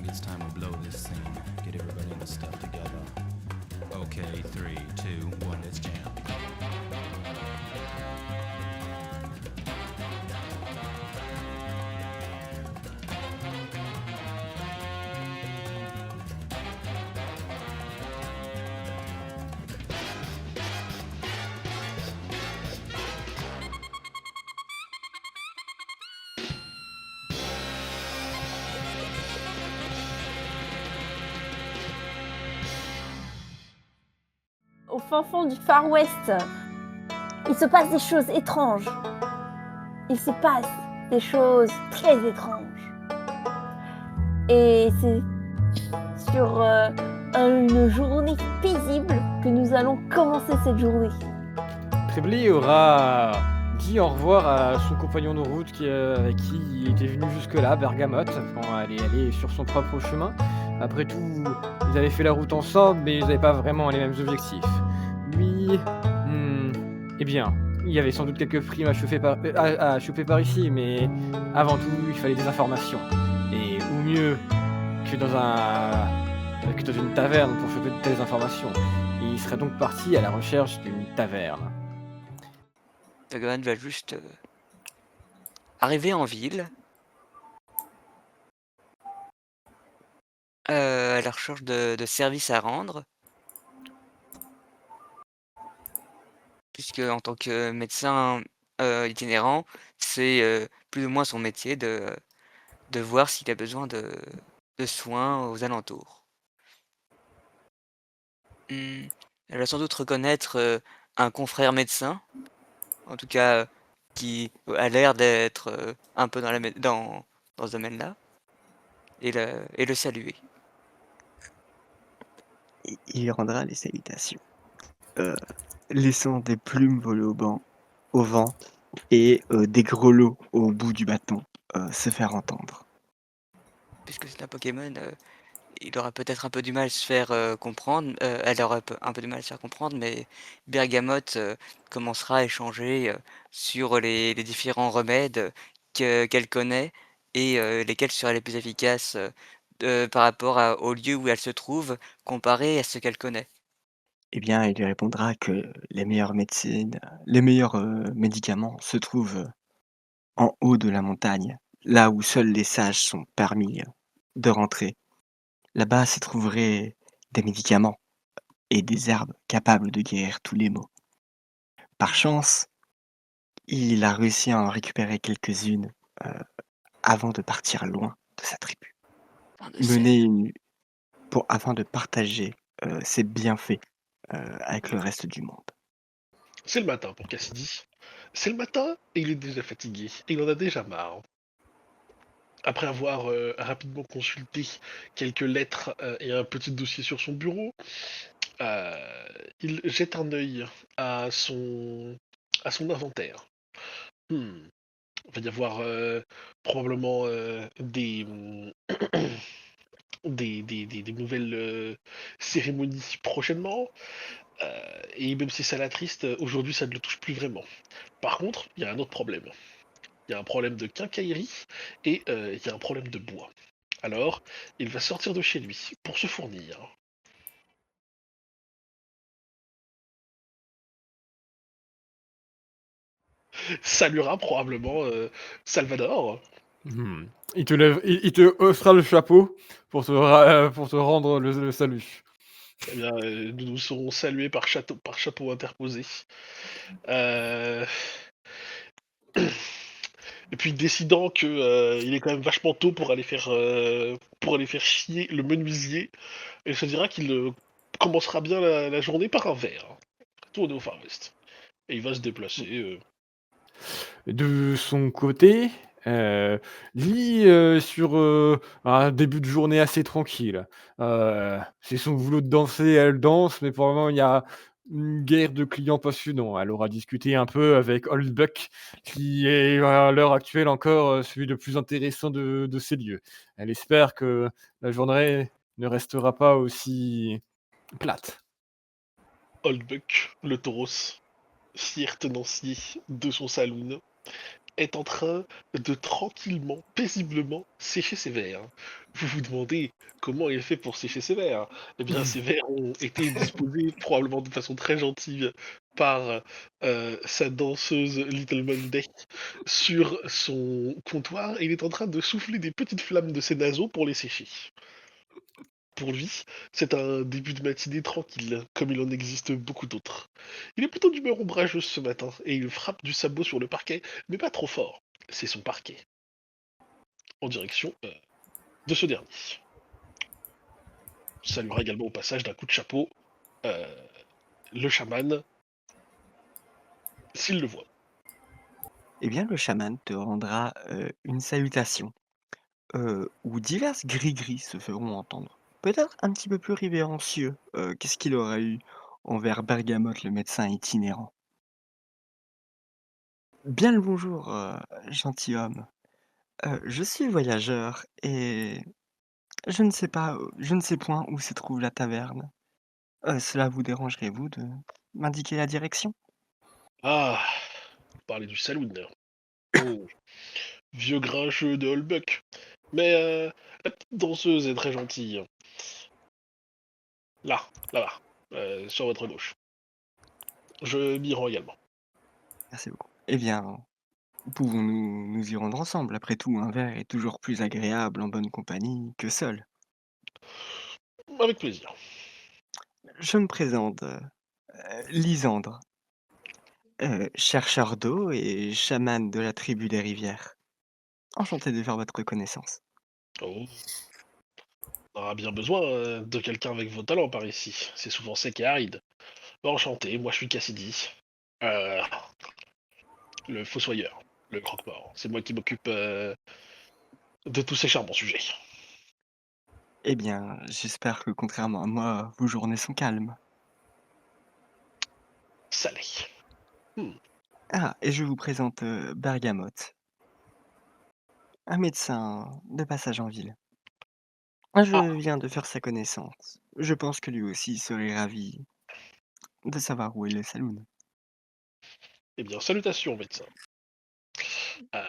it's time to blow this scene. Get everybody in the stuff together. Okay, 3, 2, 1, let's jam. Au fin fond du Far West, il se passe des choses étranges. Il se passe des choses très étranges. Et c'est sur une journée paisible que nous allons commencer cette journée. Trébly aura dit au revoir à son compagnon de route avec qui il était venu jusque-là, Bergamote, quand elle est allée sur son propre chemin. Après tout, ils avaient fait la route ensemble, mais ils n'avaient pas vraiment les mêmes objectifs. Lui, eh bien, il y avait sans doute quelques primes à choper par ici, mais avant tout, il fallait des informations. Et où mieux que dans une taverne pour choper de telles informations. Et il serait donc parti à la recherche d'une taverne. Bergamote va juste arriver en ville à la recherche de services à rendre. Puisque en tant que médecin itinérant, c'est plus ou moins son métier de voir s'il a besoin de soins aux alentours. Elle va sans doute reconnaître un confrère médecin, en tout cas qui a l'air d'être un peu dans ce domaine-là, et le saluer. Il lui rendra les salutations, laissant des plumes voler au vent et des grelots au bout du bâton se faire entendre. Puisque c'est un Pokémon, il aura peut-être un peu du mal à se faire comprendre, elle aura un peu du mal à se faire comprendre, mais Bergamote commencera à échanger sur les différents remèdes qu'elle connaît et lesquels seraient les plus efficaces par rapport au lieu où elle se trouve, comparé à ce qu'elle connaît. Eh bien, il lui répondra que les meilleures médecines, les meilleurs médicaments se trouvent en haut de la montagne, là où seuls les sages sont permis de rentrer. Là-bas se trouveraient des médicaments et des herbes capables de guérir tous les maux. Par chance, il a réussi à en récupérer quelques-unes avant de partir loin de sa tribu. Afin de partager ses bienfaits avec le reste du monde. C'est le matin pour Cassidy. C'est le matin et il est déjà fatigué. Et il en a déjà marre. Après avoir rapidement consulté quelques lettres et un petit dossier sur son bureau, il jette un œil à son inventaire. Il va y avoir probablement des nouvelles cérémonies prochainement. Et même si ça l'attriste, aujourd'hui ça ne le touche plus vraiment. Par contre, il y a un autre problème. Il y a un problème de quincaillerie et il y a un problème de bois. Alors, il va sortir de chez lui pour se fournir. Saluera probablement Salvador. Il te haussera le chapeau pour te rendre le salut. Eh bien, nous serons salués par chapeau interposé. Euh, Et puis décidant que il est quand même vachement tôt pour aller faire chier le menuisier, il se dira qu'il commencera bien la journée par un verre. Tourner au Far West. Et il va se déplacer. De son côté, lui, sur, un début de journée assez tranquille. C'est son boulot de danser, elle danse, mais pour le moment, il y a une guerre de clients passionnants. Elle aura discuté un peu avec Old Buck, qui est à l'heure actuelle encore, celui le plus intéressant de ces lieux. Elle espère que la journée ne restera pas aussi plate. Oldbuck, le tauros, fier tenancier de son saloon, est en train de tranquillement, paisiblement sécher ses vers. Vous vous demandez comment il fait pour sécher ses vers. Eh bien, ces vers ont été disposés probablement de façon très gentille par sa danseuse Little Monday sur son comptoir et il est en train de souffler des petites flammes de ses naseaux pour les sécher. Pour lui, c'est un début de matinée tranquille, comme il en existe beaucoup d'autres. Il est plutôt d'humeur ombrageuse ce matin, et il frappe du sabot sur le parquet, mais pas trop fort. C'est son parquet. En direction de ce dernier. Saluera également au passage d'un coup de chapeau le chaman, s'il le voit. Eh bien, le chaman te rendra une salutation, où diverses gris-gris se feront entendre. Peut-être un petit peu plus révérencieux. Qu'est-ce qu'il aura eu envers Bergamote, le médecin itinérant? Bien le bonjour, gentilhomme. Je suis voyageur et je ne sais point où se trouve la taverne. Cela vous dérangerait-vous de m'indiquer la direction? Ah, parler du saloon. Oh, vieux grincheux de Holbuck. Mais la petite danseuse est très gentille. Là-bas, sur votre gauche. Je m'y rends également. Merci beaucoup. Eh bien, pouvons-nous nous y rendre ensemble? Après tout, un verre est toujours plus agréable en bonne compagnie que seul. Avec plaisir. Je me présente, Lysandre, chercheur d'eau et chaman de la tribu des rivières. Enchanté de faire votre connaissance. Oh, on aura bien besoin de quelqu'un avec vos talents par ici. C'est souvent sec et aride. Enchanté, moi je suis Cassidy. Euh, le fossoyeur, le croque-mort. C'est moi qui m'occupe de tous ces charmants sujets. Eh bien, j'espère que contrairement à moi, vos journées sont calmes. Salé. Ah, et je vous présente, Bergamote, un médecin de passage en ville. Je Ah, viens de faire sa connaissance. Je pense que lui aussi serait ravi de savoir où est le saloon. eh bien, salutations, médecin. Euh,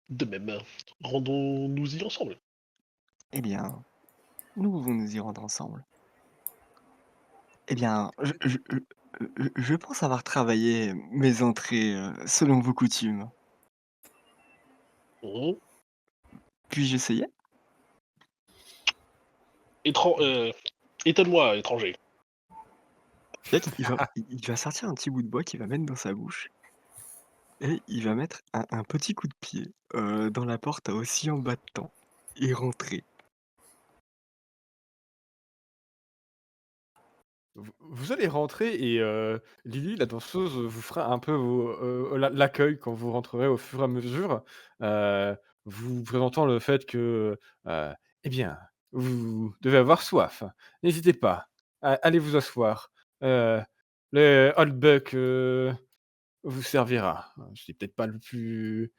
de même, rendons-nous-y ensemble. Eh bien, nous pouvons nous y rendre ensemble. Eh bien, je pense avoir travaillé mes entrées, selon vos coutumes. Hum. Puis-je essayer? Euh, étonne-moi, étranger. Peut-être il va sortir un petit bout de bois qu'il va mettre dans sa bouche et il va mettre un petit coup de pied, dans la porte à oscillant battant et rentrer. Vous allez rentrer et Lily, la danseuse, vous fera un peu l'accueil quand vous rentrerez au fur et à mesure, heu, vous présentant le fait que, heu, eh bien, vous devez avoir soif. N'hésitez pas, allez vous asseoir. Heu, le Old Buck, vous servira. C'est peut-être pas le plus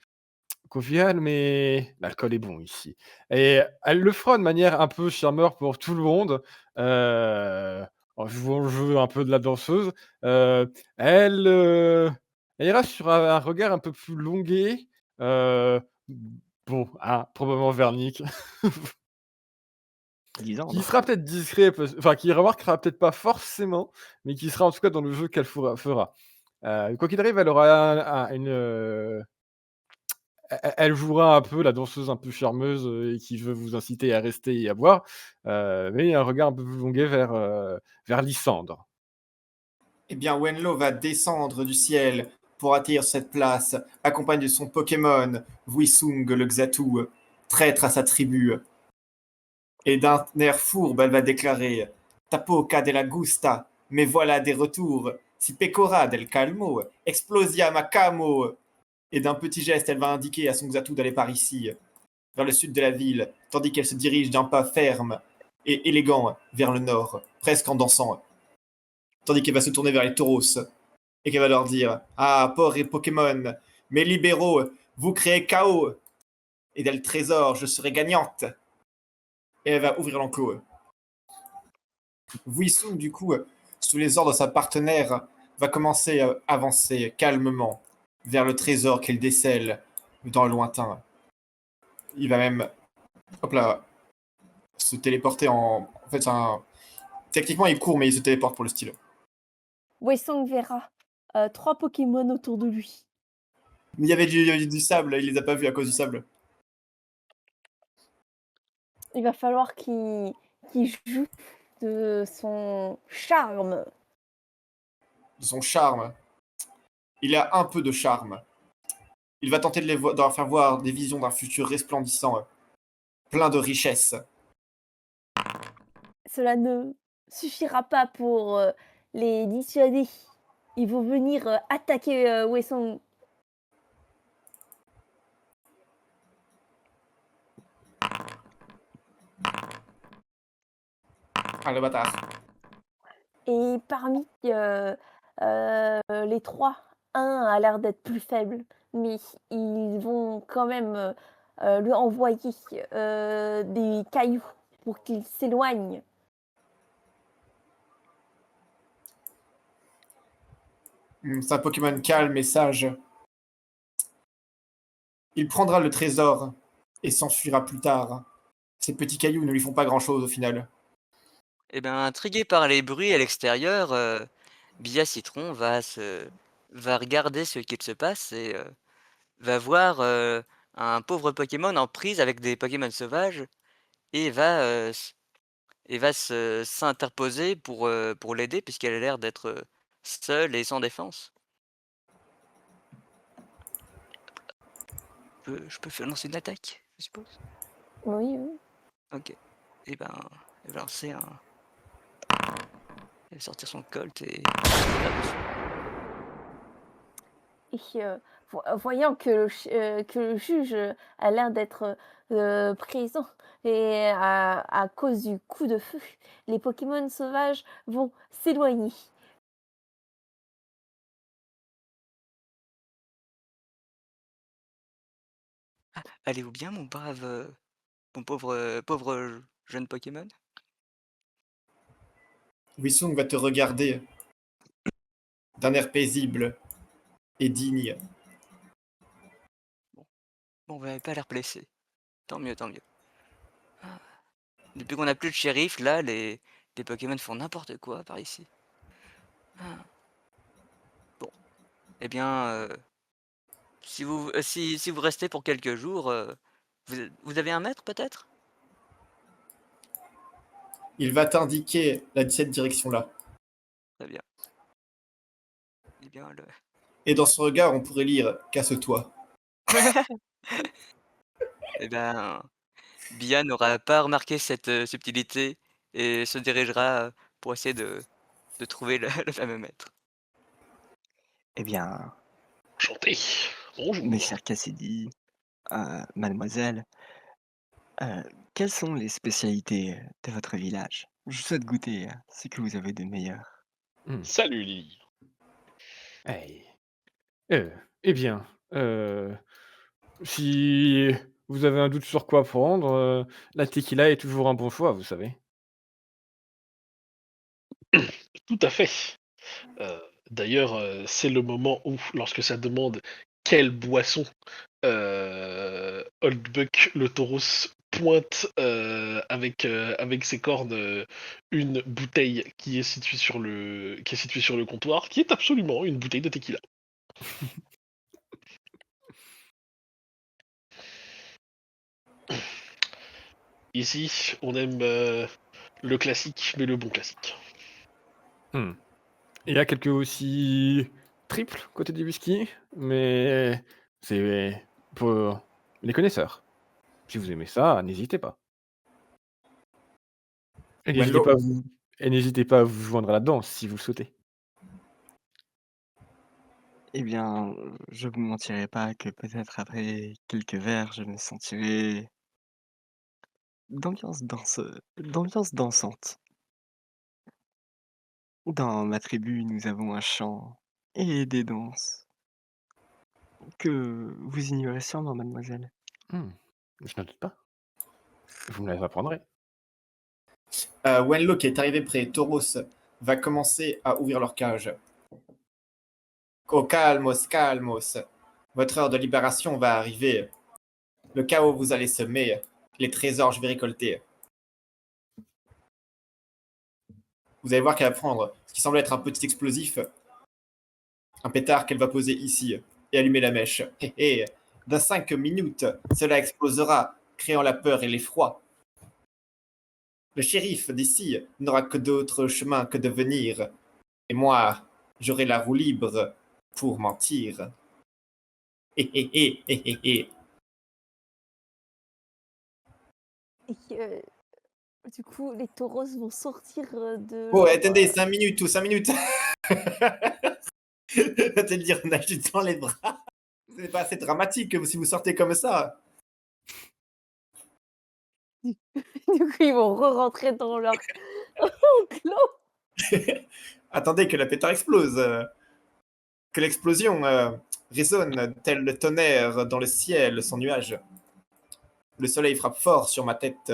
convivial, mais l'alcool est bon ici et elle le fera de manière un peu charmeur pour tout le monde, en jouant le jeu un peu de la danseuse. Elle, elle ira sur un regard un peu plus longuet, heu, bon, hein, probablement vers Nick, qui Lisandre. sera peut-être discret enfin qui remarquera peut-être pas forcément, mais qui sera en tout cas dans le jeu qu'elle fera. Quoi qu'il arrive, elle aura elle jouera un peu la danseuse un peu charmeuse, et qui veut vous inciter à rester et à boire, mais un regard un peu plus longuet vers Lysandre. Eh bien, Wenlo va descendre du ciel pour atterrir sur cette place, accompagné de son Pokémon, Vuisung le Xatu, traître à sa tribu. Et d'un air fourbe, elle va déclarer Tapoca de la gusta, mais voilà des retours. Si pecora del calmo, explosia ma camo. Et d'un petit geste, elle va indiquer à son Xatu d'aller par ici, vers le sud de la ville, tandis qu'elle se dirige d'un pas ferme et élégant vers le nord, presque en dansant. Tandis qu'elle va se tourner vers les tauros et qu'elle va leur dire Ah, porc et Pokémon, mes libéraux, vous créez chaos, et dès le trésor, je serai gagnante. Et elle va ouvrir l'enclos. Vuisung, du coup, sous les ordres de sa partenaire, va commencer à avancer calmement vers le trésor qu'elle décèle dans le lointain. Il va même, hop là, se téléporter en fait, techniquement, il court, mais il se téléporte pour le style. Wesong verra 3 Pokémon autour de lui. Mais il y avait du sable, il les a pas vus à cause du sable. Il va falloir qu'il joue de son charme. De son charme. Il a un peu de charme. Il va tenter de leur faire voir des visions d'un futur resplendissant, plein de richesses. Cela ne suffira pas pour les dissuader. Ils vont venir attaquer Wesong. Ah, le bâtard. Et parmi les 3, un a l'air d'être plus faible, mais ils vont quand même lui envoyer des cailloux pour qu'il s'éloigne. C'est un Pokémon calme et sage. Il prendra le trésor et s'enfuira plus tard. Ces petits cailloux ne lui font pas grand-chose au final. Eh ben, intrigué par les bruits à l'extérieur, Bia Citron va regarder ce qu'il se passe et va voir un pauvre Pokémon en prise avec des Pokémon sauvages et va s'interposer pour l'aider puisqu'elle a l'air d'être seule et sans défense. Je peux faire lancer une attaque, je suppose. Oui, oui. Ok. Et ben, elle va lancer un. Elle va sortir son Colt et. Et voyant que le juge a l'air d'être présent et à cause du coup de feu, les Pokémon sauvages vont s'éloigner. Allez-vous bien, mon brave, mon pauvre jeune Pokémon? Wissung va te regarder d'un air paisible et digne. Bon, vous n'avez pas l'air blessé. Tant mieux, tant mieux. Ah. Depuis qu'on n'a plus de shérif, là, les Pokémon font n'importe quoi par ici. Ah. Bon, eh bien, si vous restez pour quelques jours, vous avez un maître peut-être? Il va t'indiquer cette direction-là. Très bien. Eh bien, Et dans son regard, on pourrait lire « Casse-toi ». eh ben, Bia n'aura pas remarqué cette subtilité et se dirigera pour essayer de trouver le fameux maître. Eh bien, Enchanté. Bonjour. mes chers Cassidy, mademoiselle, euh, quelles sont les spécialités de votre village? Je souhaite goûter ce que vous avez de meilleur. Salut Lily. Hey. Eh bien, si vous avez un doute sur quoi prendre, la tequila est toujours un bon choix, vous savez. Tout à fait. D'ailleurs, c'est le moment où, lorsque ça demande quelle boisson, Oldbuck le tauros pointe avec ses cornes une bouteille qui est située sur le comptoir, qui est absolument une bouteille de tequila. Ici, on aime le classique, mais le bon classique. Mmh. Il y a quelques aussi triples côté du whisky, mais c'est pour les connaisseurs. Si vous aimez ça, n'hésitez pas. Et n'hésitez Wenlo, pas à vous et n'hésitez pas à vous joindre là-dedans si vous le souhaitez. Eh bien, je vous mentirai pas que peut-être après quelques verres, je me sentirai d'ambiance dansante. Dans ma tribu, nous avons un chant et des danses que vous ignorez sûrement, mademoiselle. Mmh. Je n'en doute pas. Vous me les apprendrez. Wenlo, qui est arrivé près de Tauros, va commencer à ouvrir leur cage. Oh, calmos, calmos. Votre heure de libération va arriver. Le chaos vous allez semer. Les trésors, je vais récolter. Vous allez voir qu'elle va prendre ce qui semble être un petit explosif, un pétard qu'elle va poser ici et allumer la mèche. Et dans 5 minutes, cela explosera, créant la peur et l'effroi. Le shérif d'ici n'aura que d'autres chemins que de venir. Et moi, j'aurai la roue libre pour mentir. Et du coup, les taureaux vont sortir de Oh, leur, attendez, 5 minutes ou 5 minutes. Je vais te le dire, on a juste dans les bras. Ce n'est pas assez dramatique si vous sortez comme ça. Du coup, ils vont re-rentrer dans leur enclos. Attendez que la pétard explose. Que l'explosion résonne tel le tonnerre dans le ciel sans nuage. Le soleil frappe fort sur ma tête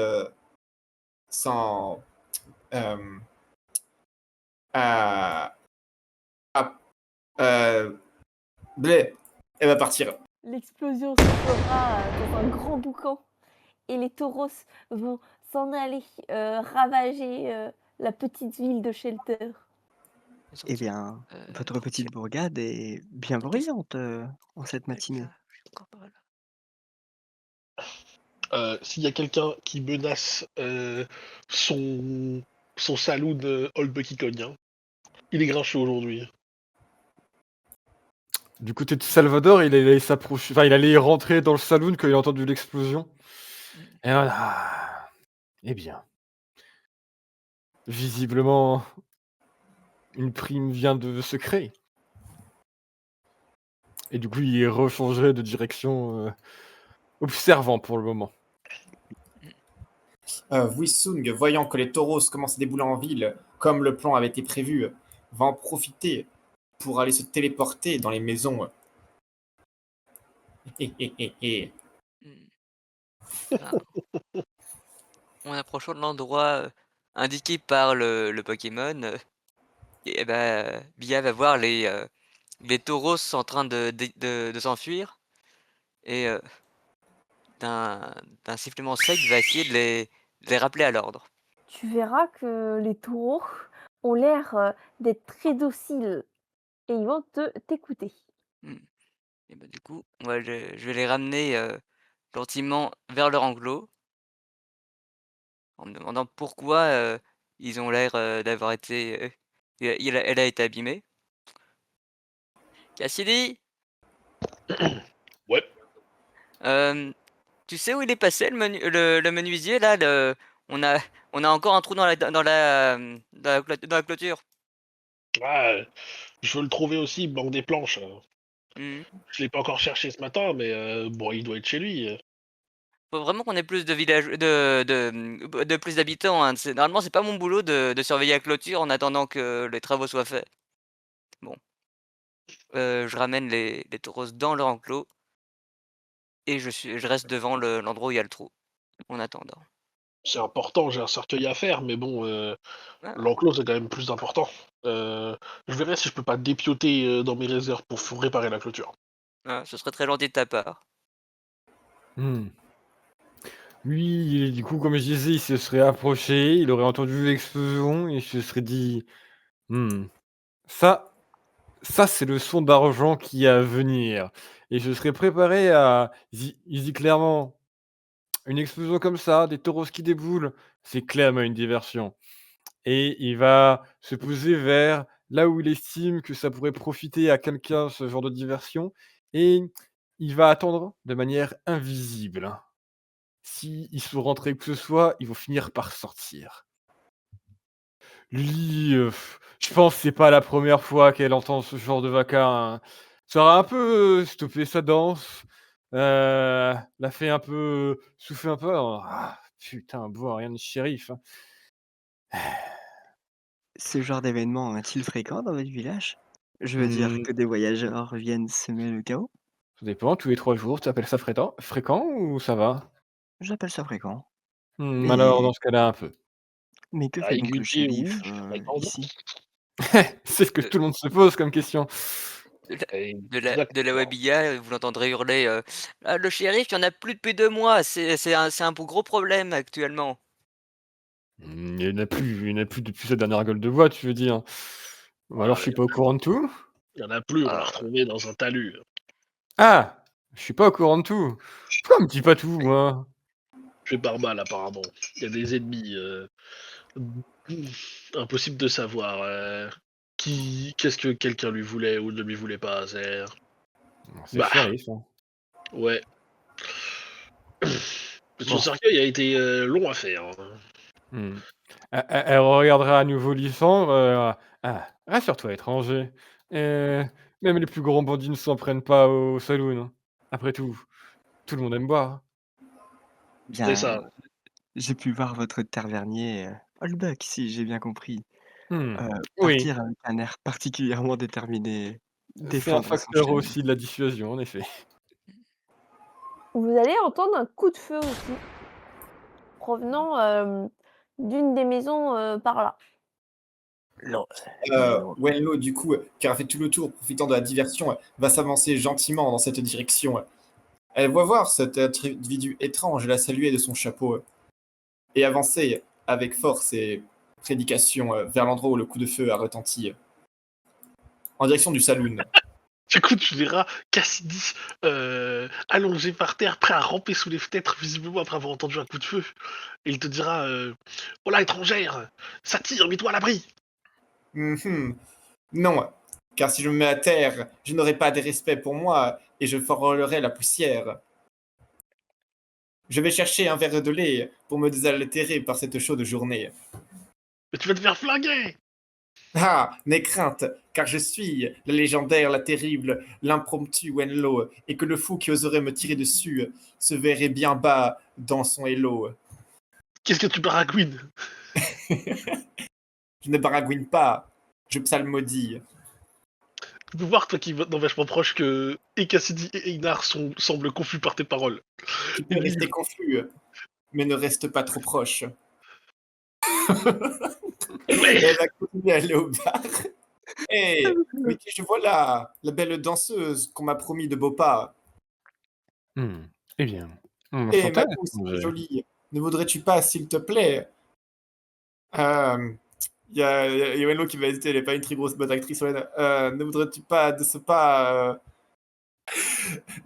sans... euh, à- à- blé. Elle va partir. L'explosion se fera dans un grand boucan et les taureaux vont s'en aller ravager la petite ville de Shelter. Eh bien, votre petite bourgade est bien bruyante en cette matinée. Je suis encore par là. S'il y a quelqu'un qui menace son saloon Old Bucky Cogne, il est grincheux aujourd'hui. Du côté de Salvador, il allait s'approcher, enfin, il allait rentrer dans le saloon quand il a entendu l'explosion. Et voilà. Eh bien. Visiblement, une prime vient de se créer. Et du coup, il rechangerait de direction observant pour le moment. Wissung, voyant que les taureaux commencent à débouler en ville, comme le plan avait été prévu, va en profiter pour aller se téléporter dans les maisons. Ah. En approchant de l'endroit indiqué par le Pokémon, et ben, Bia va voir les taureaux en train de s'enfuir et d'un sifflement sec, va essayer de les rappeler à l'ordre. Tu verras que les taureaux ont l'air d'être très dociles et ils vont t'écouter. Et ben, du coup, moi, je vais les ramener gentiment vers leur enclos en me demandant pourquoi ils ont l'air d'avoir été. Elle a été abîmée. Cassidy, Ouais. tu sais où il est passé le menuisier là on a, on a encore un trou dans la clôture. Ah, je veux le trouver aussi, il manque des planches. Mhm. Je l'ai pas encore cherché ce matin, mais bon, il doit être chez lui. Faut vraiment qu'on ait plus de villages, de plus d'habitants, hein. Normalement, c'est pas mon boulot de surveiller la clôture en attendant que les travaux soient faits. Bon, je ramène les taureaux dans leur enclos et je reste devant l'endroit où il y a le trou, en attendant. C'est important, j'ai un cercueil à faire, mais bon, Ah, l'enclos c'est quand même plus important. Je verrai si je peux pas dépioter dans mes réserves pour réparer la clôture. ce serait très gentil de ta part. Hmm. Lui, du coup, comme je disais, il se serait approché, il aurait entendu l'explosion, et il se serait dit Hmm, ça, ça c'est le son d'argent qui est à venir. Et je serais préparé à. Il dit clairement une explosion comme ça, des taureaux qui déboulent, c'est clairement une diversion. Et il va se poser vers là où il estime que ça pourrait profiter à quelqu'un, ce genre de diversion, et il va attendre de manière invisible. S'ils sont rentrés où que ce soit, ils vont finir par sortir. Lui, je pense que c'est pas la première fois qu'elle entend ce genre de vacarme, hein. Ça aura un peu, stoppé sa danse, l'a fait un peu souffler un peu. Ah putain, bon, rien de shérif, hein. Ce genre d'événement est-il fréquent dans votre village? Je veux dire Mmh, que des voyageurs viennent semer le chaos? ça dépend, tous les 3 jours, tu appelles ça fréquent ou ça va? J'appelle ça fréquent. Alors Et dans ce cas-là, un peu. mais que fait donc le Régulier, oui, shérif, fréquent, non. ici? C'est ce que Euh, tout le monde se pose comme question. De la Exactement. Wabilla, vous l'entendrez hurler, «Ah, le shérif, il y en a plus depuis 2 mois, c'est un gros problème actuellement». Il n'y en a plus depuis sa dernière gueule de bois, tu veux dire? Ou alors Voilà, je suis pas au courant de tout? il y en a plus, on l'a Ah, retrouvé dans un talus. Ah! Je suis pas au courant de tout. Pourquoi on me dit pas tout, moi? Je fais par mal apparemment. Il y a des ennemis, impossible de savoir, qu'est-ce que quelqu'un lui voulait ou ne lui voulait pas, C'est le bah, shérif, hein. ouais. Son Bon. cercueil a été, long à faire, hein. Mmh. Elle regardera à nouveau Lysandre, «Ah, rassure-toi étranger, même les plus grands bandits ne s'en prennent pas au saloon, hein. Après tout le monde aime boire». C'est Bien, ça. j'ai pu voir votre tavernier, Holbuck, si j'ai bien compris, Mmh. Oui, partir avec un air particulièrement déterminé, c'est un défendre son facteur chien. aussi de la dissuasion, en effet. Vous allez entendre un coup de feu aussi, provenant d'une des maisons par là. Non, mais non. Wenlo, du coup, qui a fait tout le tour, profitant de la diversion, va s'avancer gentiment dans cette direction. Elle voit voir cet individu étrange et la saluer de son chapeau, et avancer avec force et prédication vers l'endroit où le coup de feu a retenti, en direction du saloon. Du coup, tu verras Cassidy allongé par terre, prêt à ramper sous les fenêtres, visiblement après avoir entendu un coup de feu. Et il te dira oh là, étrangère, ça tire, mets-toi à l'abri. Mhm. Non, car si je me mets à terre, je n'aurai pas de respect pour moi et je frôlerai la poussière. Je vais chercher un verre de lait pour me désaltérer par cette chaude journée. Mais tu vas te faire flinguer. Ah, n'aie crainte, car je suis la légendaire, la terrible, l'impromptu Wenlo, et que le fou qui oserait me tirer dessus se verrait bien bas dans son hello. Qu'est-ce que tu baragouines? Je ne baragouine pas, je psalmodie. Tu peux voir, toi qui es vachement proche, que et Cassidy et Einar semblent confus par tes paroles. Tu peux Ils rester livrent. confus, mais ne reste pas trop proche. Ouais. Elle va continuer à aller au bar. Hé, mais qui je vois là, la belle danseuse qu'on m'a promis de beaux pas. Mmh. Eh bien, Hé, enchanté, ma douce, ma étranger. jolie, ne voudrais-tu pas, s'il te plaît, il y a Wenlo qui va hésiter, elle n'est pas une très grosse bonne actrice, Solène. Ne voudrais-tu pas de ce pas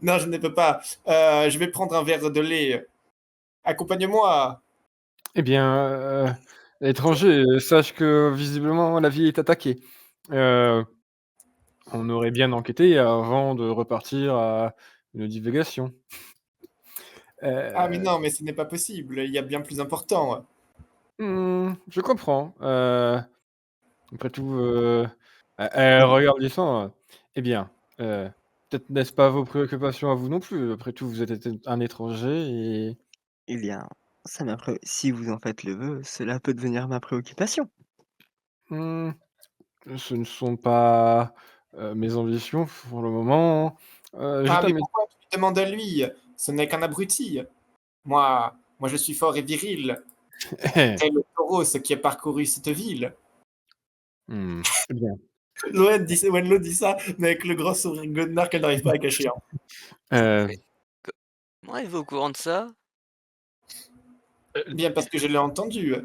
Non, je ne peux pas. Je vais prendre un verre de lait. Accompagne-moi. Eh bien, étranger, sache que visiblement la ville est attaquée. Heu, on aurait bien enquêté avant de repartir à une divagation. Ah, mais Heu, non, mais ce n'est pas possible. Il y a bien plus important. je comprends, après tout, elle regarde Lysandre, eh bien, peut-être n'est-ce pas vos préoccupations à vous non plus? Après tout, vous êtes un étranger et Eh bien, si vous en faites le vœu, cela peut devenir ma préoccupation. mmh, ce ne sont pas, mes ambitions pour le moment. Je Ah, mais t'admets. pourquoi tu lui demandes à lui? Ce n'est qu'un abruti. Moi, je suis fort et viril. Tel le taureau, ce qui a parcouru cette ville. Eh bien, Wenlo dit ça, mais avec le grand sourire Godnar qu'elle n'arrive pas à cacher, hein. heu, mais co comment êtes-vous au courant de ça? Bien parce que je l'ai entendu.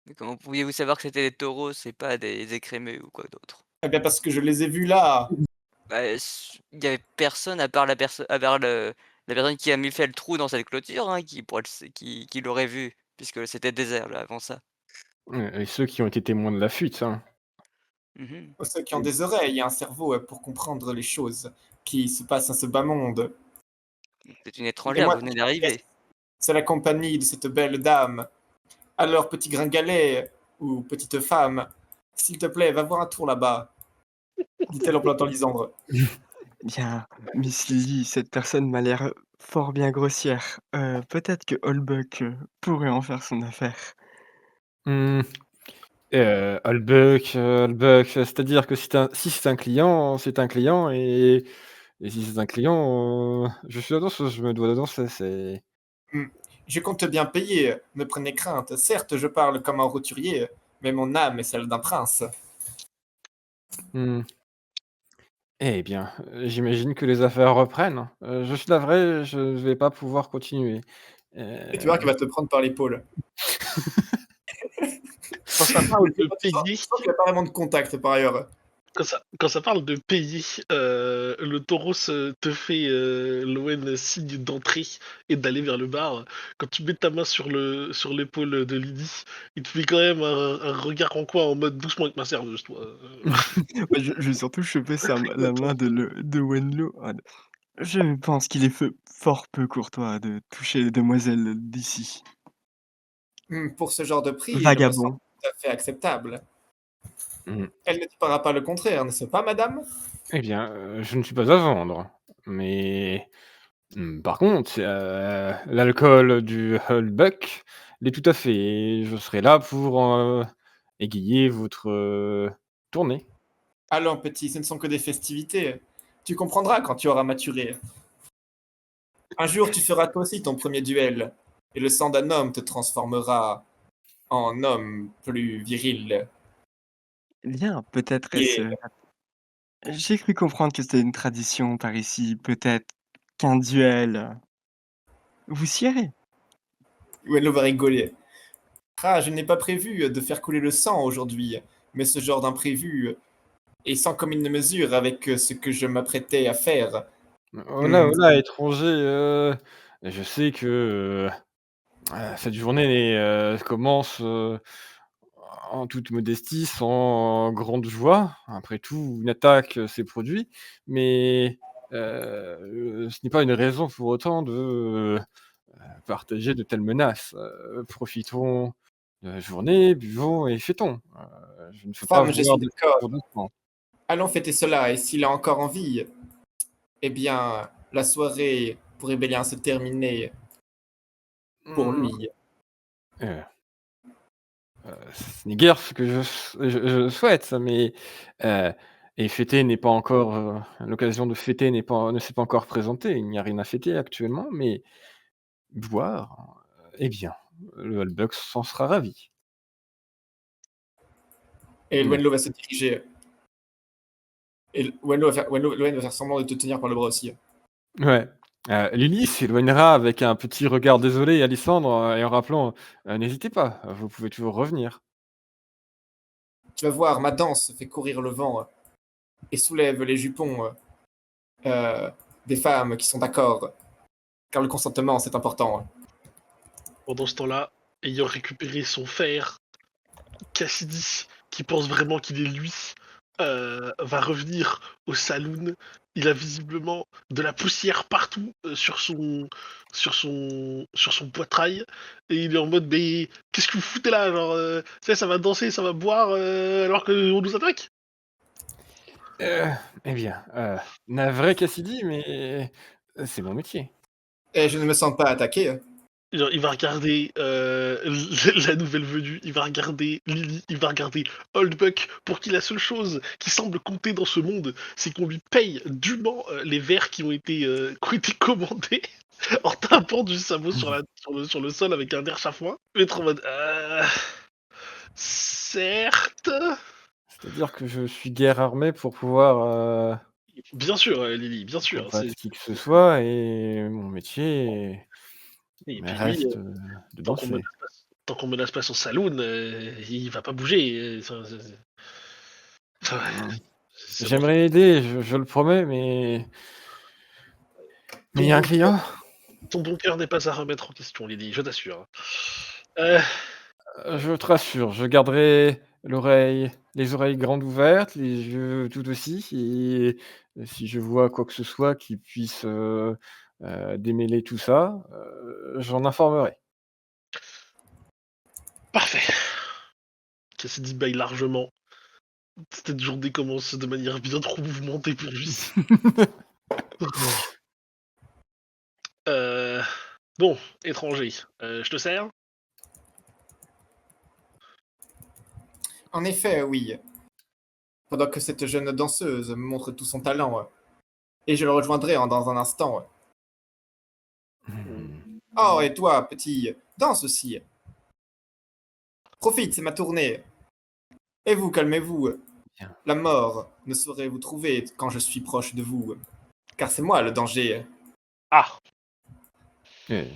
Mais comment pouviez-vous savoir que c'était des taureaux, c'est pas des écrémeux ou quoi d'autre? Eh bien parce que je les ai vus là. Bah, il y avait personne à part la personne qui a mis fait le trou dans cette clôture, hein, qui pourrait le s qui l'aurait vu, puisque c'était désert là avant ça. et ceux qui ont été témoins de la fuite, hein. Mmh. Ceux qui ont des oreilles et un cerveau pour comprendre les choses qui se passent dans ce bas monde. C'est une Et étrangère, moi, vous tout venez ce qui me d'arriver. reste, c'est la compagnie de cette belle dame. Alors, petit gringalet ou petite femme, s'il te plaît, va voir un tour là-bas, dit-elle en plantant Lisandre. Eh bien, Miss Lily, cette personne m'a l'air fort bien grossière. Peut-être que Holbuck, pourrait en faire son affaire. Mmh, Holbuck, c'est-à-dire que si c'est un client, c'est un client et si c'est un client, je suis la danseuse, je me dois de danser, c'est Hmm. Je compte bien payer, ne prenez crainte. Certes, je parle comme un roturier, mais mon âme est celle d'un prince. mmh. Eh bien, j'imagine que les affaires reprennent. Je suis navré, je ne vais pas pouvoir continuer. Et tu vois qu'il va te prendre par l'épaule. Quand ça parle de Tu payer, sens qu'il n'y a pas vraiment de contact par ailleurs. quand ça parle de payer, le taureau te fait l'ON signe d'entrer et d'aller vers le bar. Quand tu mets ta main sur l'épaule de Lydie, il te fait quand même un regard en coin en mode doucement avec ma serveuse, toi. Ouais, je vais surtout choper la main de Wenlo. Ah, je pense qu'il est fort peu courtois de toucher les demoiselles d'ici. Pour ce genre de prix, il me semble Vagabond. tout à fait acceptable. Mmh. Elle ne dira pas le contraire, n'est-ce pas, madame? Eh bien, je ne suis pas à vendre, mais par contre, l'alcool du Hulbuck l'est tout à fait et je serai là pour, égayer votre, tournée. Allons, petit, ce ne sont que des festivités. Tu comprendras quand tu auras maturé. Un jour, tu feras toi aussi ton premier duel, et le sang d'un homme te transformera en homme plus viril. Bien, peut-être est-ce, Et j'ai cru comprendre que c'était une tradition par ici, peut-être qu'un duel, vous s'y irez? Wenlo va rigoler. Ah, je n'ai pas prévu de faire couler le sang aujourd'hui, mais ce genre d'imprévu est sans commune mesure avec ce que je m'apprêtais à faire. Holà, Hmm, holà, étranger, je sais que, cette journée, commence, en toute modestie, sans grande joie. Après tout, une attaque, s'est produit, mais, ce n'est pas une raison pour autant de, partager de telles menaces. Profitons de la journée, buvons et fêtons. Je ne veux pas femme, je voir suis de d'accord. cours de sang. Allons fêter cela, et s'il a encore envie, eh bien, la soirée pourrait bien se terminer pour Mmh, lui. heu ce n'est guère ce que je souhaite, mais, heu et fêter n'est pas encore, l'occasion de fêter ne s'est pas encore présentée. Il n'y a rien à fêter actuellement, mais boire, eh bien, le Halbux s'en sera ravi. Et Mmh, Wenlo va se diriger. Et Wenlo va faire semblant de te tenir par le bras aussi. ouais, Lily s'éloignera avec un petit regard désolé à Alessandre, et en rappelant, «N'hésitez pas, vous pouvez toujours revenir». Tu vas voir, ma danse fait courir le vent et soulève les jupons euh, des femmes qui sont d'accord, car le consentement, c'est important. Pendant ce temps-là, ayant récupéré son fer, Cassidy, qui pense vraiment qu'il est lui, va revenir au saloon. Il a visiblement de la poussière partout sur son poitrail. Et il est en mode, mais qu'est-ce que vous foutez là? Genre, ça va danser, ça va boire, alors qu'on nous attaque? Heu, eh bien, navré Cassidy, mais, c'est mon métier. Et je ne me sens pas attaqué. Genre, il va regarder la nouvelle venue, il va regarder Lily, il va regarder Oldbuck, pour qui la seule chose qui semble compter dans ce monde, c'est qu'on lui paye dûment les verres qui ont été commandés en tapant du sabot sur le sol avec un air chafouin. Il va être en mode certes. C'est-à-dire que je suis guère armé pour pouvoir, Bien sûr, Lily, bien sûr. combattre qui que ce soit et mon métier Et puis lui, reste, de danser. tant qu'on menace pas son saloon, il va pas bouger. Ça- Mmh. c'est bon. J'aimerais aider, je le promets, mais il Ton y a un bon cœur, client. ton bon cœur n'est pas à remettre en question, Lily, je t'assure. Euh, Je te rassure, je garderai les oreilles grandes ouvertes, les yeux tout aussi et si je vois quoi que ce soit qui puisse, démêler tout ça, j'en informerai. Parfait. Cassidy baille largement. Cette journée commence de manière bien trop mouvementée pour lui. Euh, bon, étranger, je te sers? En effet, oui. Pendant que cette jeune danseuse me montre tout son talent. Et je le rejoindrai dans un instant. Mmh. Oh, et toi, petit, danse aussi. Profite, c'est ma tournée. Et vous, calmez-vous. Bien. La mort ne saurait vous trouver quand je suis proche de vous, car c'est moi le danger. Ah, Eh,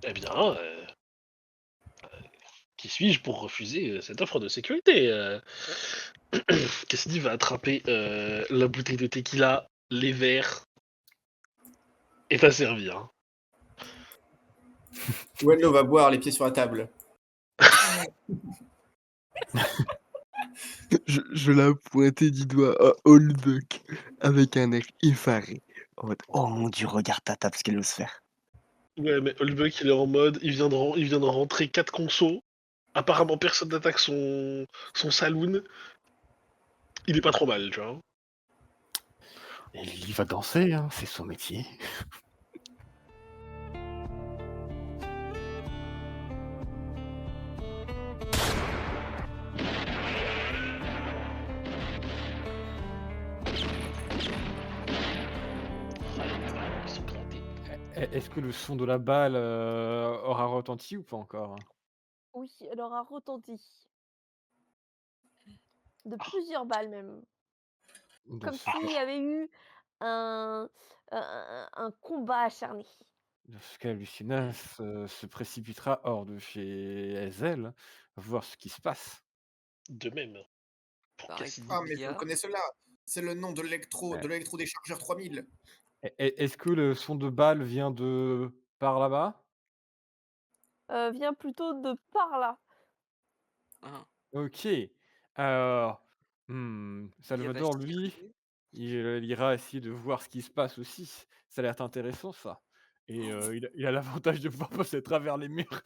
eh bien, qui suis-je pour refuser cette offre de sécurité Cassidy va attraper la bouteille de tequila, les verres, et va servir. Hein. Wenlo va boire les pieds sur la table. Je l'ai pointé du doigt à Holbuck avec un air effaré. En mode, oh mon dieu, regarde ta table, ce qu'elle ose faire. Ouais, mais Holbuck, il est en mode, il vient de rentrer 4 consos. Apparemment, personne n'attaque son saloon. Il est pas trop mal, tu vois. Et Lily va danser, hein, c'est son métier. Ils sont grattés. Est-ce que le son de la balle aura retenti ou pas encore? Oui, elle aura retenti. De Ah. plusieurs balles même. Dans Comme ce, s'il y avait eu un combat acharné. dans ce cas, Lucina se précipitera hors de chez Ezel, voir ce qui se passe. De même, pour Pareil Cassidy. Ah, pour mais je Bia. connais cela. C'est le nom de Ouais. l'électrodéchargeur 3000. Est-ce que le son de balle vient de par là-bas? Vient plutôt de par là. Hein. OK. Alors, Bia va Salvador, lui, chercher. il ira essayer de voir ce qui se passe aussi. Ça a l'air intéressant ça et il a l'avantage de pouvoir passer à travers les murs.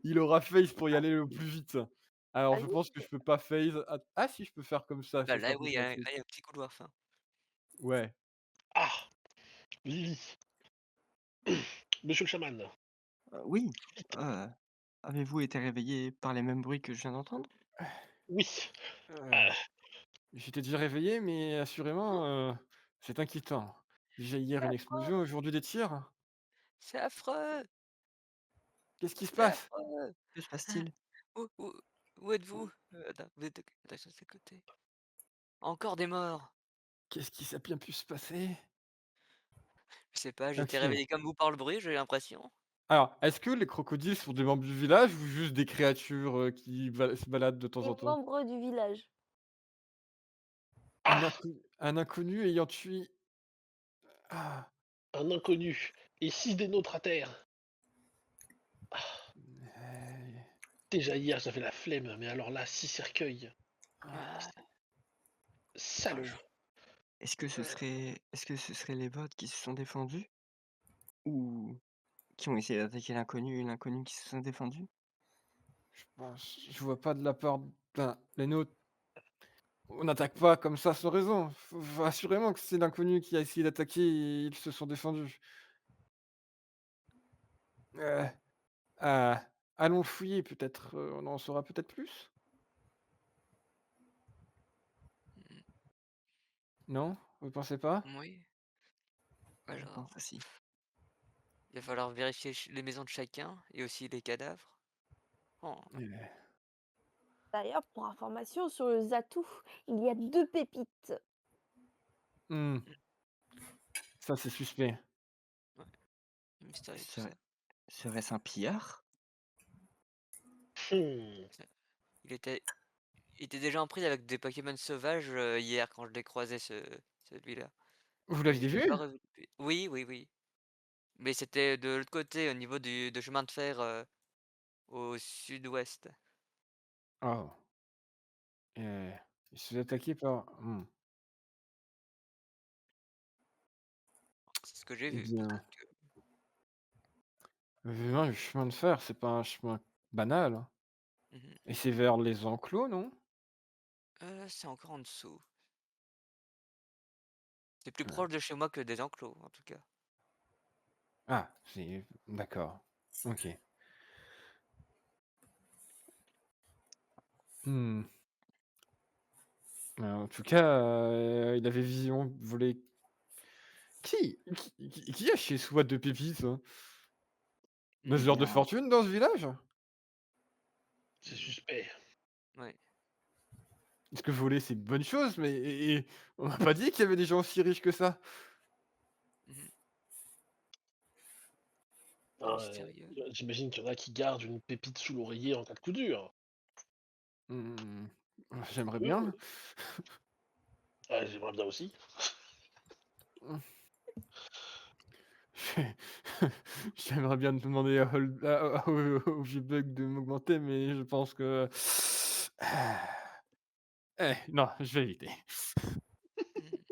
Il aura phase pour y aller le plus vite. Alors je Vas-y. pense que je peux pas phase ah si, je peux faire comme ça, Bah ce sera là, plus oui, hein, pratique. là, il y a un petit couloir fin. Ouais. Ah, Lily. Monsieur le chaman. Oui, euh, avez-vous été réveillé par les mêmes bruits que je viens d'entendre? Oui. Heu, J'étais déjà réveillé mais assurément, c'est inquiétant. Déjà hier une explosion, aujourd'hui des tirs. C'est affreux! Qu'est-ce qui se C'est passe? affreux! Que se Ah, passe-t-il? où êtes-vous? Attends, vous êtes attends, sur ce côté. Encore des morts! Qu'est-ce qui ça a bien pu se passer? Je sais pas, j'ai été OK. réveillé comme vous par le bruit, j'ai l'impression. Alors, est-ce que les crocodiles sont des membres du village ou juste des créatures, qui se baladent de temps Les en temps? membres du village. Un Ah, un inconnu ayant tué ah! un inconnu. Et 6 des nôtres à terre. Heu, Déjà hier, j'avais la flemme, mais alors là, 6 cercueils. Ah, Salaud. Ah, est-ce que ce serait les votes qui se sont défendus? Ou qui ont essayé d'attaquer l'inconnu et l'inconnu qui se sont défendus? je vois pas de la part les nôtres, on n'attaque pas comme ça sans raison. Faut assurément que c'est l'inconnu qui a essayé d'attaquer et ils se sont défendus. Heu, ah, allons fouiller peut-être, on en saura peut-être plus? mmh, Non? Vous pensez pas? moui. Je Alors, pense aussi. il va falloir vérifier les maisons de chacun et aussi les cadavres. Oh, Heu, D'ailleurs, pour information, sur le Zatou, il y a 2 pépites. mmh, ça c'est suspect. ouais, mystérieux tout ça. Serait serait-ce un pillard? Hmm. Ça il était il était déjà en prise avec des Pokémon sauvages, hier quand je l'ai croisé celui-là. Vous Mais l'aviez je l'ai vu? pas revu depuis. Oui, oui, oui. Mais c'était de l'autre côté, au niveau du chemin de fer, au sud-ouest. Oh, il se fait attaquer par C'est ce que j'ai eh vu, bien, peut-être que le chemin de fer, c'est pas un chemin banal, hein mmh et c'est vers les enclos, non? c'est encore en dessous. C'est plus Heu, proche de chez moi que des enclos, en tout cas. ah, c'est d'accord. OK. Mmh. En tout cas, il avait vision volé qui a chez soi 2 pépites, hein? Eh Majeur de bien, fortune dans ce village? C'est suspect. Ouais. Est-ce que voler, c'est une bonne chose, mais on m'a pas dit qu'il y avait des gens aussi riches que ça. Mhm. Hein, Mystérieux. j'imagine qu'il y en a qui gardent une pépite sous l'oreiller en cas de coup dur. Mmh, j'aimerais Oui, bien. j'aimerais bien aussi. Mmh. J'aimerais bien demander au vieux bug de m'augmenter, mais je pense que non, je vais éviter. Mhm.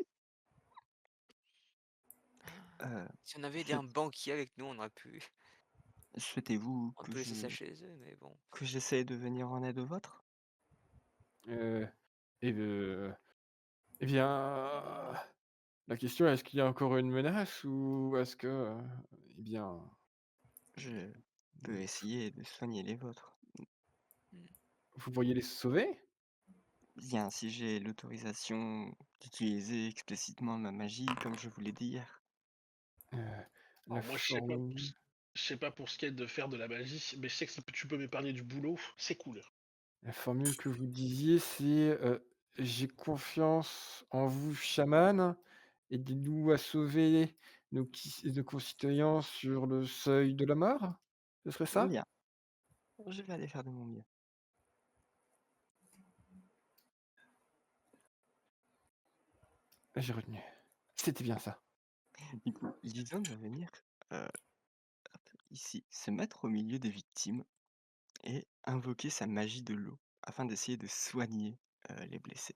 Ah, Heu, si on avait aidé souhait un banquier avec nous, on souhaitez-vous aurait pu laisser ça chez eux, mais bon. que j'essaie de venir en aide aux vôtres? Heu et eh bien, la question est, est-ce qu'il y a encore une menace ou est-ce que, eh bien, Je peux mmh, essayer de soigner les vôtres. Mhm. vous pourriez les sauver? Bien, si j'ai l'autorisation d'utiliser explicitement ma magie comme je vous l'ai dit hier. Heu, la Alors moi, formule je sais pas pour ce qui est de faire de la magie, mais je sais que si tu peux m'épargner du boulot, c'est cool. la formule que vous disiez, c'est, «J'ai confiance en vous, chaman, aidez-nous à sauver nos concitoyens sur le seuil de la mort?» Ce serait ça? Bien, je vais aller faire de mon mieux. J'ai retenu. C'était bien ça. Du coup, il vient de venir, heu, ici, se mettre au milieu des victimes et invoquer sa magie de l'eau afin d'essayer de soigner, les blessés.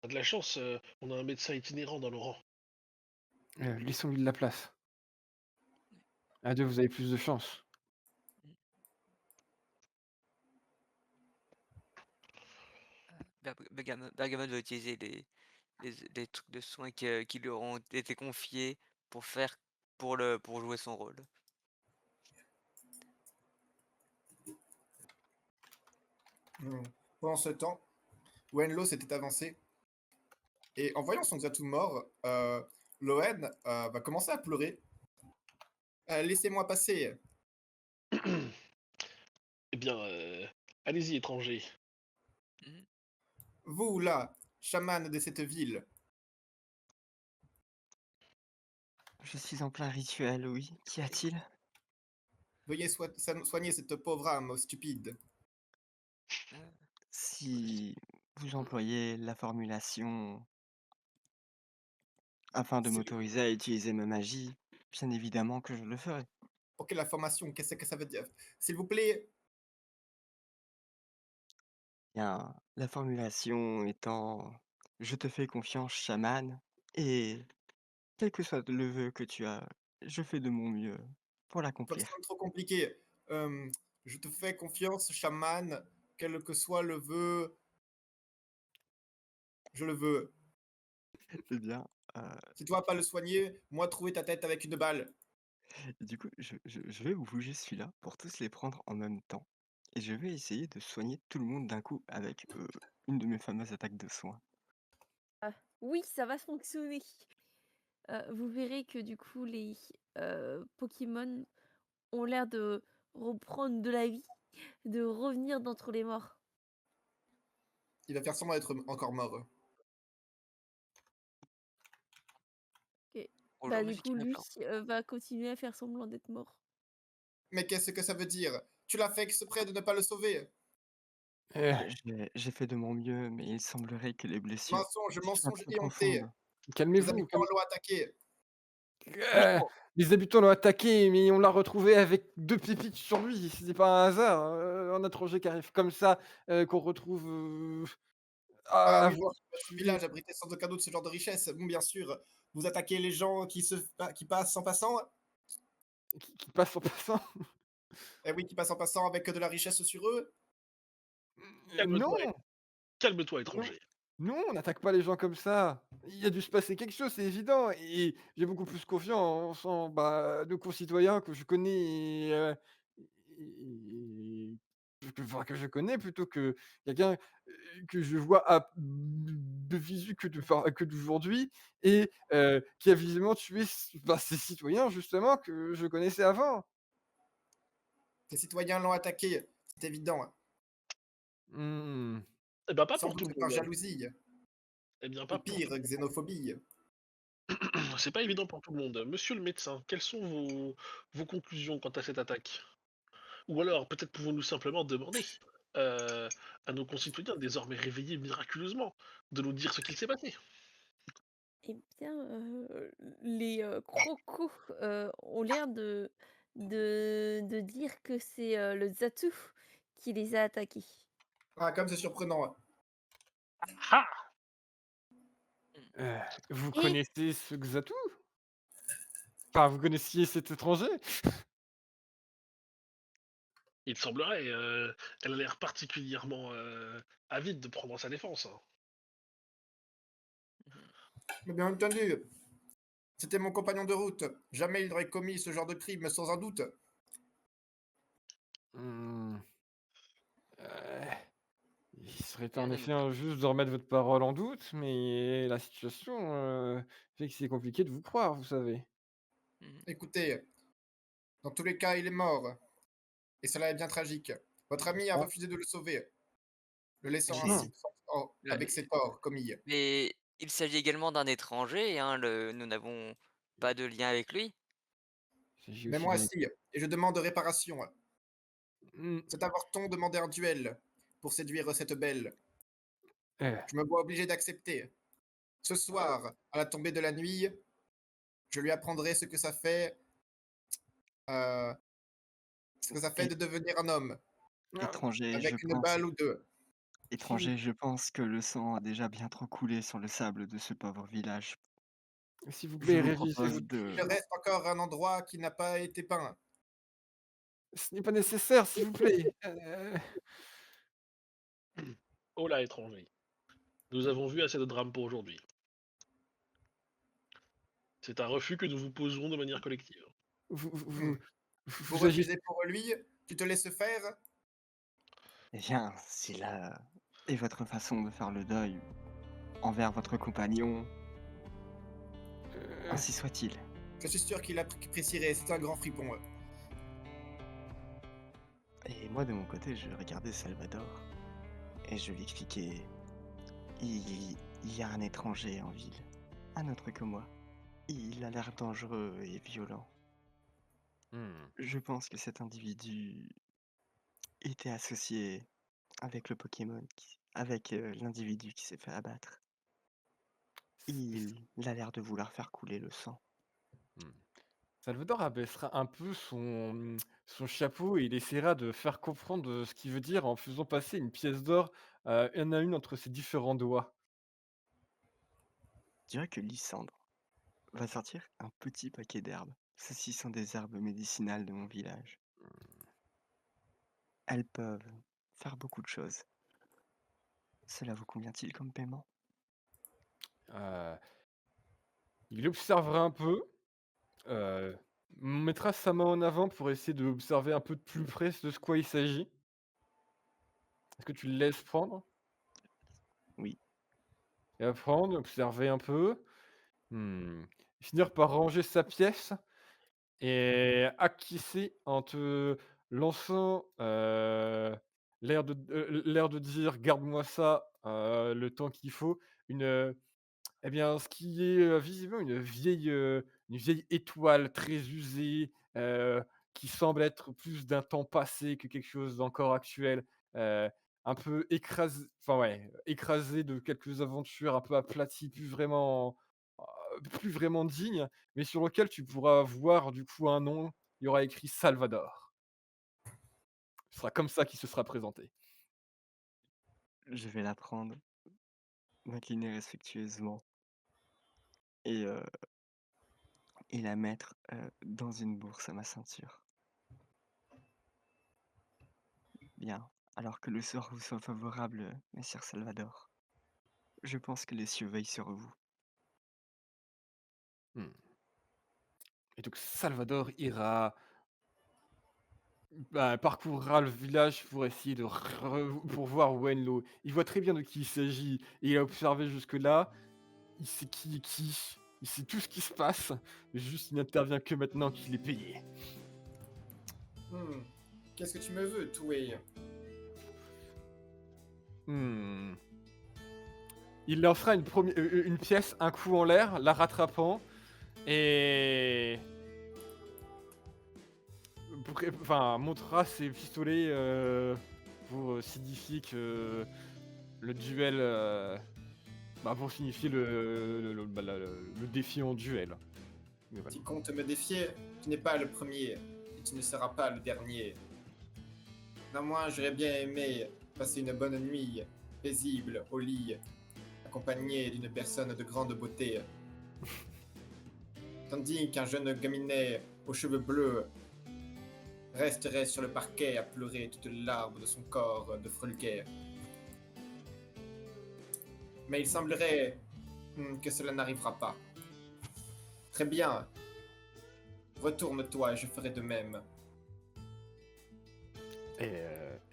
T'as de la chance, on a un médecin itinérant dans nos rangs. Laissons-lui de la place. À 2, vous avez plus de chance. Mhm. Bergamot va utiliser les trucs de soins qui lui auront été confiés pour faire pour jouer son rôle. Pendant ce temps, Wenlo s'était avancé et en voyant son Xatu mort, Loen va commencer à pleurer. Laissez-moi passer. Eh bien, allez-y, étranger. Mhm. Vous, là, chaman de cette ville, Je suis en plein rituel, oui. Qu'y a-t-il? veuillez soigner cette pauvre âme stupide. Euh, Si vous employez la formulation afin de C'est- m'autoriser à utiliser ma magie, bien évidemment que je le ferai. Ok, la formation, qu'est-ce que ça veut dire? S'il vous plaît, Bien, la formulation étant: «Je te fais confiance, chaman, et quel que soit le vœu que tu as, je fais de mon mieux pour ça me l'accomplir». semble trop compliqué. Euh, je te fais confiance, chaman, quel que soit le vœu, je le veux. Eh bien, Si tu vas pas le soigner, moi trouver ta tête avec une balle. du coup, je vais vous bouger celui-là pour tous les prendre en même temps et je vais essayer de soigner tout le monde d'un coup avec, une de mes fameuses attaques de soin. Oui, ça va fonctionner. Vous verrez que du coup les, Pokémon ont l'air de reprendre de la vie, de revenir d'entre les morts. Il va faire semblant d'être encore mort. OK. Bah, Aujourd'hui, du c'est coup, qui me lui, plan. va continuer à faire semblant d'être mort. Mais qu'est-ce que ça veut dire? Tu l'as fait exprès de ne pas le sauver. Eh, J'ai fait de mon mieux, mais il semblerait que les blessures Mensonge, soient mensonge trop éhonté. profondes. Les calmez-vous, habitants l'ont attaqué. Eh, les habitants l'ont attaqué, mais on l'a retrouvé avec 2 pépites sur lui. C'était pas un hasard, un étranger qui arrive comme ça, qu'on retrouve, Ah à oui, bien avoir sûr, votre tué village abritait sans aucun doute ce genre de richesse. Bon, bien sûr, vous attaquez les gens qui passent en passant. qui passe en passant. Eh oui, qui passent en passant avec de la richesse sur eux. Calme-toi, Non! calme-toi, Non, étranger. non, on n'attaque pas les gens comme ça. Il a dû se passer quelque chose, c'est évident et j'ai beaucoup plus confiance en, bah, nos concitoyens que je connais et que je connais plutôt que quelqu'un, que je vois de visu que d'aujourd'hui et qui a visiblement tué ces citoyens justement que je connaissais avant. Ces citoyens l'ont attaqué. C'est évident. Hmm. Eh ben, pas Sans pour tout doute le par monde. jalousie. Eh bien, Ou pas pour pire, tout le xénophobie. monde. C'est pas évident pour tout le monde. Monsieur le médecin, quelles sont vos conclusions quant à cette attaque? Ou alors, peut-être pouvons-nous simplement demander euh, à nos concitoyens, désormais réveillés miraculeusement, de nous dire ce qu'il s'est passé. Eh bien, les, crocos, ont l'air de dire que c'est, le Zatu qui les a attaqués. Ah, comme c'est surprenant. Ah! Euh, vous Et connaissez ce Xatu? Enfin, vous connaissiez cet étranger? Il semblerait, elle a l'air particulièrement avide de prendre sa défense, hein. Mais bien entendu, c'était mon compagnon de route. Jamais il n'aurait commis ce genre de crime sans un doute. Hmm. Euh, il serait en effet injuste de remettre votre parole en doute, mais la situation fait que c'est compliqué de vous croire, vous savez. Écoutez, dans tous les cas, il est mort. Et cela est bien tragique. Votre ami a Ah, refusé de le sauver, le laissant J'ai- ainsi Le- avec ses torts commis. Mais il s'agit également d'un étranger, hein, nous n'avons pas de lien avec lui. il s'agit Mais aussi moi d'un... si, et je demande réparation. Hmm. Cet avorton demandait un duel pour séduire cette belle. Euh, Je me vois obligé d'accepter. Ce soir, à la tombée de la nuit, je lui apprendrai euh, ce que ça fait Et- de devenir un homme, étranger, avec une balle ou deux. étranger, je pense que le sang a déjà bien trop coulé sur le sable de ce pauvre village. S'il vous Je plaît, vous révisez propose votre... Il reste encore un endroit qui n'a pas été peint. Ce n'est pas nécessaire, s'il vous plaît. Oh là, étranger. Nous avons vu assez de drames pour aujourd'hui. C'est un refus que nous vous poserons de manière collective. Vous, vous, Hmm. vous, Vous vous agissez... refusez pour lui, tu te laisses faire. Eh bien, si là est votre façon de faire le deuil envers votre compagnon, euh, ainsi soit-il. Je suis sûr qu'il apprécierait, c'est un grand fripon. Et moi, de mon côté, je regardais Salvador et je lui expliquais, il y a un étranger en ville, un autre que moi. Il a l'air dangereux et violent. hmm. Je pense que cet individu était associé avec le Pokémon, avec l'individu qui s'est fait abattre. Il a l'air de vouloir faire couler le sang. Hmm. Salvador abaissera un peu son chapeau et il essaiera de faire comprendre ce qu'il veut dire en faisant passer une pièce d'or une à une entre ses différents doigts. Je dirais que Lysandre va sortir un petit paquet d'herbes. Ceci sont des herbes médicinales de mon village. Elles peuvent faire beaucoup de choses. Cela vous convient-il comme paiement? Euh, il observera un peu, euh, mettra sa main en avant pour essayer d'observer un peu de plus près de ce quoi il s'agit. Est-ce que tu le laisses prendre? Oui. Il va prendre, observer un peu, finir par ranger sa pièce et acquiescer en te lançant l'air de dire garde-moi ça le temps qu'il faut. Eh bien, ce qui est visiblement une vieille étoile très usée qui semble être plus d'un temps passé que quelque chose d'encore actuel. euh, un peu écrasé, enfin ouais, écrasé de quelques aventures, un peu aplati, plus vraiment digne, mais sur lequel tu pourras voir du coup un nom. Il y aura écrit Salvador. Ce sera comme ça qu'il se sera présenté. Je vais la prendre, m'incliner respectueusement et, euh, et la mettre dans une bourse à ma ceinture. Bien. Alors que le sort vous soit favorable, messire Salvador. Je pense que les cieux veillent sur vous. Hmm. Et donc Salvador ira parcourra le village pour essayer pour voir Wenlo. Il voit très bien de qui il s'agit et il a observé jusque-là. Il sait qui est qui. Il sait tout ce qui se passe. Juste, il n'intervient que maintenant qu'il est payé. Hmm. Qu'est-ce que tu me veux, Toué? Il leur fera une pièce, un coup en l'air, la rattrapant, et... Enfin, montrera ses pistolets pour signifier que le duel... pour signifier le défi en duel. Mais voilà. Tu comptes me défier? Tu n'es pas le premier, et tu ne seras pas le dernier. Néanmoins, j'aurais bien aimé passer une bonne nuit, paisible, au lit, accompagné d'une personne de grande beauté. Tandis qu'un jeune gaminet aux cheveux bleus resterait sur le parquet à pleurer toutes les larmes de son corps de frelquet. Mais il semblerait que cela n'arrivera pas. Très bien. Retourne-toi et je ferai de même. Et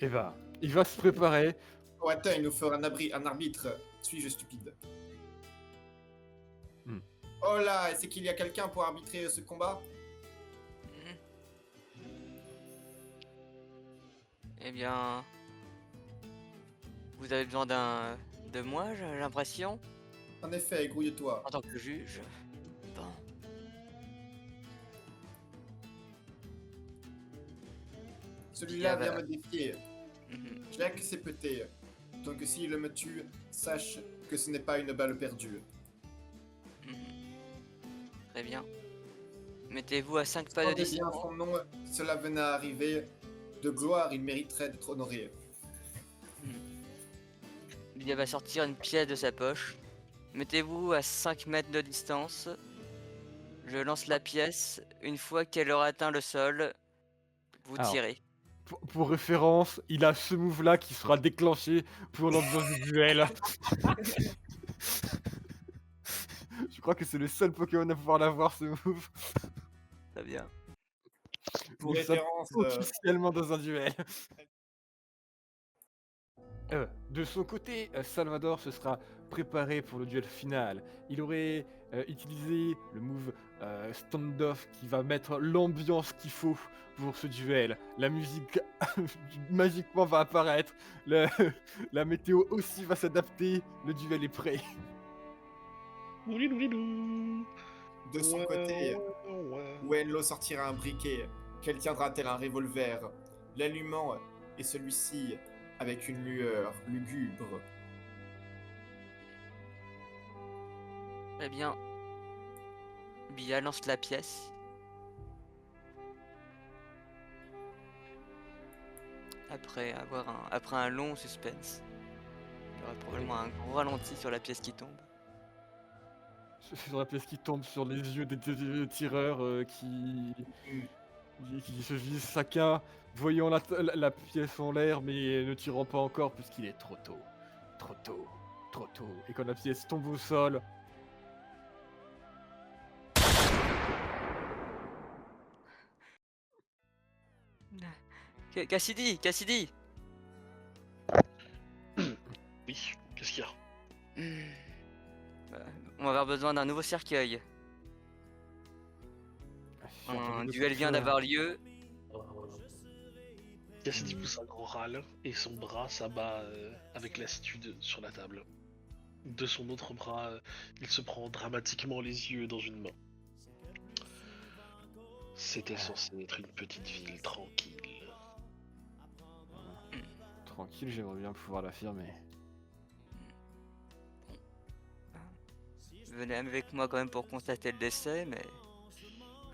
il va se préparer. Oh, attends, il nous faut un arbitre. Suis-je stupide? Oh là, est-ce qu'il y a quelqu'un pour arbitrer ce combat? Eh bien... Vous avez besoin de moi, j'ai l'impression, En effet, grouille-toi. en tant que juge. Bon. Celui-là Il y vient avait- me défier. Jack s'est pété. Donc s'il me tue, sache que ce n'est pas une balle perdue. Très bien. Mettez-vous à 5 pas de Portez bien distance. son nom, si cela venait à arriver. De gloire, il mériterait d'être honoré. Il va sortir une pièce de sa poche. Mettez-vous à 5 mètres de distance. Je lance la pièce. Une fois qu'elle aura atteint le sol, vous Alors. tirez. Pour référence, il a ce move-là qui sera déclenché pour l'ambiance du duel. Je crois que c'est le seul Pokémon à pouvoir l'avoir, ce move. Très bien. Pour Il référence, officiellement dans un duel. De son côté, Salvador se sera préparé pour le duel final. Il aurait utilisé le move standoff qui va mettre l'ambiance qu'il faut pour ce duel. La musique magiquement va apparaître, la météo aussi va s'adapter, le duel est prêt. Oulidoulidou. de son côté, Ouais. Wenlo sortira un briquet qu'elle tiendra tel un revolver, l'allumant et celui-ci avec une lueur lugubre. Très bien. Bia lance la pièce. Après un long suspense. Il y aura probablement un gros ralenti sur la pièce qui tombe. Sur la pièce qui tombe sur les yeux des tireurs qui se visent chacun, voyant la pièce en l'air, mais ne tirant pas encore puisqu'il est trop tôt. Trop tôt. Trop tôt. Et quand la pièce tombe au sol... Cassidy, Cassidy. Oui, qu'est-ce qu'il y a? On va avoir besoin d'un nouveau cercueil. Un duel vient d'avoir lieu. Cassidy pousse un grand râle et son bras s'abat avec lassitude sur la table. De son autre bras, il se prend dramatiquement les yeux dans une main. C'était censé être une petite ville tranquille. Tranquille, j'aimerais bien pouvoir l'affirmer. Venez avec moi quand même pour constater le décès, mais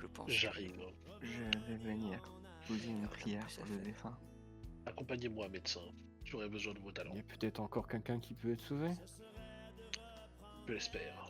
je pense. J'arrive. Je vais venir poser une prière pour le défunt. Accompagnez-moi, médecin. J'aurai besoin de vos talents. Il y a peut-être encore quelqu'un qui peut être sauvé. Je l'espère.